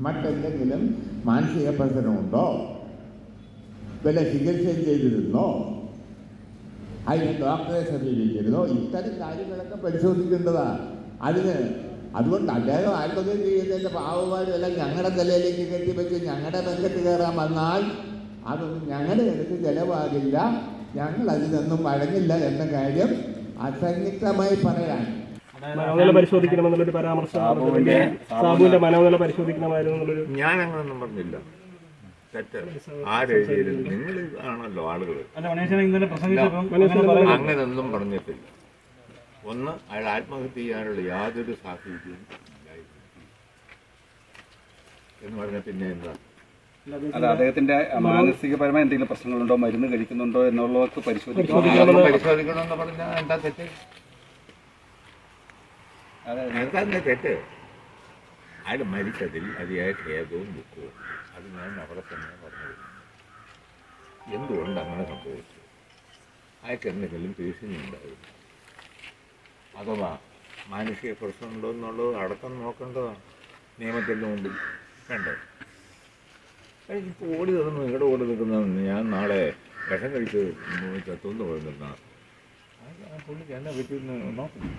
മറ്റെന്തെങ്കിലും മാനസിക പ്രശ്നമുണ്ടോ, വല്ല ചികിത്സയും ചെയ്തിരുന്നോ, അതിന് ഡോക്ടറെ സമീപിച്ചിരുന്നോ, ഇത്തരം കാര്യങ്ങളൊക്കെ പരിശോധിക്കേണ്ടതാണ്. അതുകൊണ്ട് അദ്ദേഹം ആത്മഹത്യ ചെയ്യുന്നതിൻ്റെ പാവമാരെല്ലാം ഞങ്ങളുടെ തലയിലേക്ക് കെട്ടിവെച്ച് ഞങ്ങളുടെ ബന്ധത്ത് കയറാൻ വന്നാൽ അതൊന്നും ഞങ്ങളുടെ അടുത്ത് ചിലവാകില്ല, ഞങ്ങൾ അതിനൊന്നും വഴങ്ങില്ല എന്ന കാര്യം അസന്നിഗ്ധമായി പറയാൻ. മനോനില പരിശോധിക്കണമെന്നുള്ളൊരു പരാമർശം, സാബുവിന്റെ മനോനില പരിശോധിക്കണമായിരുന്നു. ഞാൻ അങ്ങനൊന്നും പറഞ്ഞില്ല. തെറ്റ് ആരെഴുതിയിരുന്നു? നിങ്ങൾ ആണല്ലോ ആളുകൾ. അങ്ങനൊന്നും പറഞ്ഞിട്ടില്ല. ഒന്ന്, അയാൾ ആത്മഹത്യ ചെയ്യാനുള്ള യാതൊരു സാഹചര്യവും എന്ന് പറഞ്ഞാൽ പിന്നെ എന്താ? അല്ല, അദ്ദേഹത്തിന്റെ മാനസികപരമായ എന്തെങ്കിലും പ്രശ്നങ്ങളുണ്ടോ, മരുന്ന് കഴിക്കുന്നുണ്ടോ എന്നുള്ളതൊക്കെ പരിശോധിക്കണമെന്ന് പറഞ്ഞാൽ എന്താ തെറ്റ്? എന്താ തെറ്റ്? അയാൾ മരിച്ചതിൽ അതിയായ ഖേദവും ദുഃഖവും അത് ഞാൻ അവിടെ തന്നെ പറഞ്ഞത്. എന്തുകൊണ്ട് അങ്ങനെ സംഭവിച്ചു? അയാൾക്ക് എന്തെങ്കിലും ഭീഷണിയുണ്ടായിരുന്നു, അഥവാ മാനസിക പ്രശ്നമുണ്ടോ എന്നുള്ളത് അടക്കം നോക്കേണ്ടതാണ് നിയമത്തിൻ്റെ മുമ്പിൽ. വേണ്ടേ? ഇപ്പോൾ ഓടി നിൽക്കുന്നു, നിങ്ങളുടെ ഓടി നിൽക്കുന്നതെന്ന് ഞാൻ നാളെ വിഷം കഴിച്ച് ചത്തുന്ന് പോയി നിന്നാണ് പുള്ളിക്ക് എന്നെ പറ്റി നോക്കുന്നു.